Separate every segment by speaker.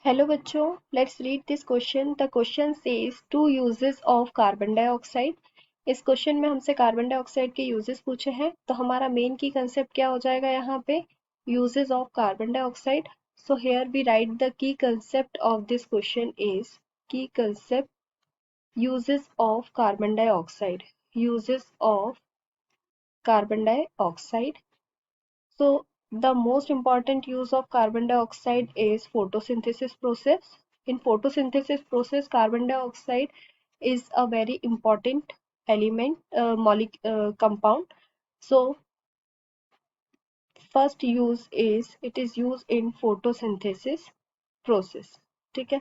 Speaker 1: Hello बच्चों, let's read this question. The question says two uses of carbon dioxide. इस question में हमसे carbon dioxide के uses पूछे हैं, तो हमारा मेन की कंसेप्ट क्या हो जाएगा यहाँ पे? Uses of carbon dioxide. So here we write the key concept of this question is key concept uses of carbon dioxide. Uses of carbon dioxide. So the most important use of carbon dioxide is photosynthesis process. In photosynthesis process, carbon dioxide is a very important element, compound. So first use is it is used in photosynthesis process. ठीक है,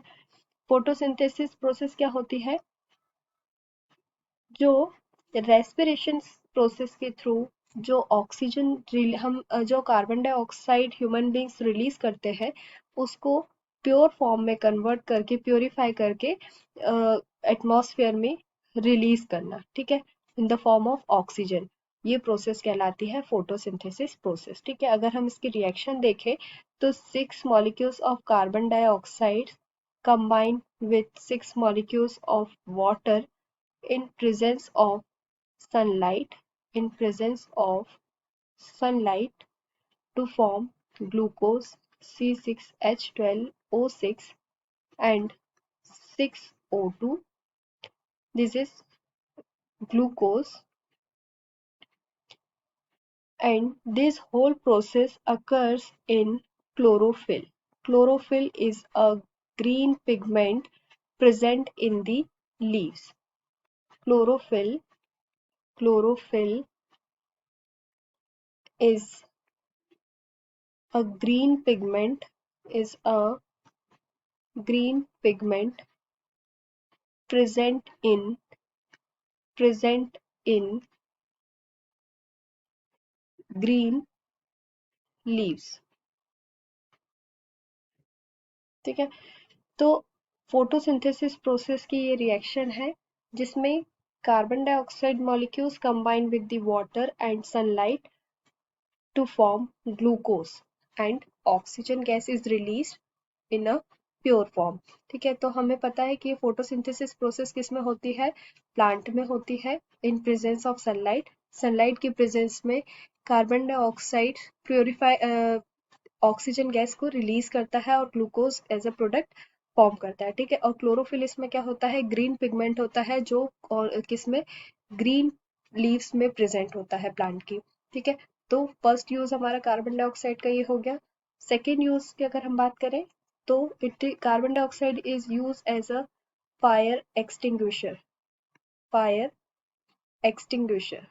Speaker 1: photosynthesis process क्या होती है? जो respiration process के through जो oxygen हम जो carbon dioxide human beings release करते हैं उसको प्योर फॉर्म में कन्वर्ट करके प्योरीफाई करके एटमॉस्फेयर में रिलीज करना, ठीक है, in the form of oxygen. ये प्रोसेस कहलाती है फोटोसिंथेसिस प्रोसेस. ठीक है, अगर हम इसकी रिएक्शन देखें तो 6 molecules of carbon dioxide combine with 6 molecules of water in presence of sunlight in presence of sunlight to form glucose C6H12O6 and 6O2. This is glucose, and this whole process occurs in chlorophyll. Chlorophyll is a green pigment present in the leaves. Chlorophyll is a green pigment is a green pigment present in present in green leaves. ठीक है, तो photosynthesis process की ये reaction है जिसमें carbon dioxide molecules combine with the water and sunlight to form glucose and oxygen gas is released in a pure form. ठीक है, तो हमें पता है कि फोटोसिंथेसिस प्रोसेस किस में होती है? प्लांट में होती है in presence of sunlight. Sunlight की प्रेजेंस में carbon dioxide purify oxygen gas को रिलीज करता है और glucose as a product form करता है. ठीक है, और क्लोरोफिल इसमें क्या होता है? ग्रीन पिगमेंट होता है जो किस में? ग्रीन लीव्स में प्रेजेंट होता है प्लांट की. ठीक है, तो फर्स्ट यूज हमारा कार्बन डाइऑक्साइड का ये हो गया. सेकेंड यूज की अगर हम बात करें तो it carbon dioxide is use as a fire extinguisher. Fire extinguisher.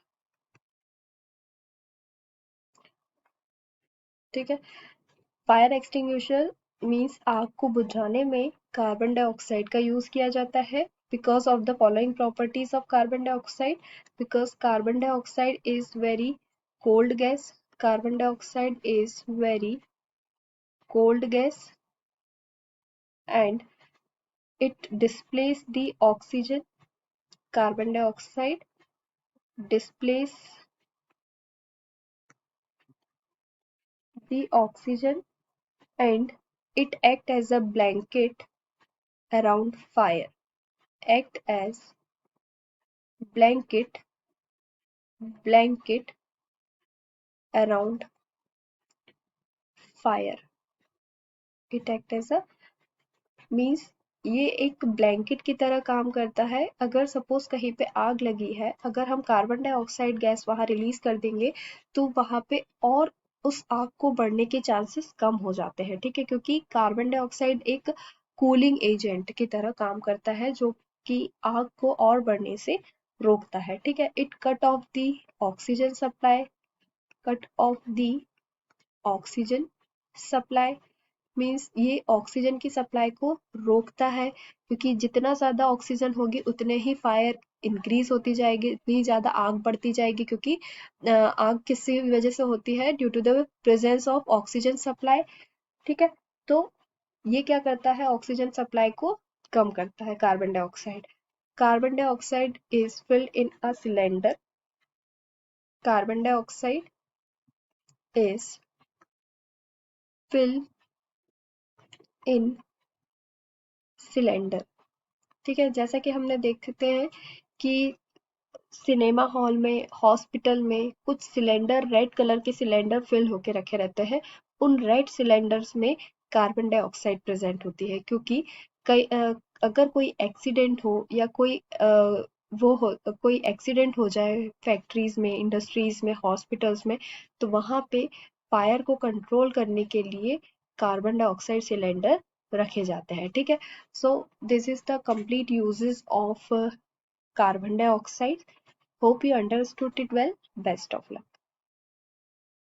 Speaker 1: ठीक है, फायर एक्सटिंग्विशर मीन्स आग को बुझाने में कार्बन डाइऑक्साइड का यूज किया जाता है because of the following properties of carbon dioxide. Because carbon dioxide is very cold gas. Carbon dioxide is very cold gas and it displays the oxygen. Carbon dioxide displays the oxygen and it act as a blanket around fire. Act as blanket around fire. It act as a means ये एक blanket की तरह काम करता है. अगर suppose कहीं पे आग लगी है, अगर हम कार्बन डाइऑक्साइड गैस वहां रिलीज कर देंगे तो वहां पे और उस आग को बढ़ने के चांसेस कम हो जाते हैं. ठीक है, क्योंकि कार्बन डाइऑक्साइड एक कूलिंग एजेंट की तरह काम करता है जो कि आग को और बढ़ने से रोकता है. ठीक है, it cut off the oxygen supply. Cut off the oxygen supply means ये ऑक्सीजन की सप्लाई को रोकता है क्योंकि जितना ज़्यादा ऑक्सीजन होगी उतने ही फायर इंक्रीज होती जाएगी, उतनी ज़्यादा आग बढ़ती जाएगी क्योंकि आग किसी वजह से होती है due to the presence of oxygen supply. ठीक है, तो ये क्या करता है? ऑक्सीजन सप्लाई को कम करता है carbon dioxide. Carbon dioxide is filled in a cylinder. Carbon dioxide is filled in cylinder. ठीक है, जैसा कि हमने देखते हैं कि सिनेमा हॉल में, हॉस्पिटल में कुछ सिलेंडर रेड कलर के सिलेंडर फिल होके रखे रहते हैं। उन रेड सिलेंडर्स में कार्बन डाइऑक्साइड प्रेजेंट होती है, क्योंकि कई अगर कोई एक्सीडेंट हो या कोई एक्सीडेंट हो जाए फैक्ट्रीज में, इंडस्ट्रीज में, हॉस्पिटल्स में, तो वहां पे फायर को कंट्रोल करने के लिए कार्बन डाइऑक्साइड सिलेंडर रखे जाते हैं। ठीक है, so this is the complete uses of carbon dioxide. Hope you understood it well. Best of luck.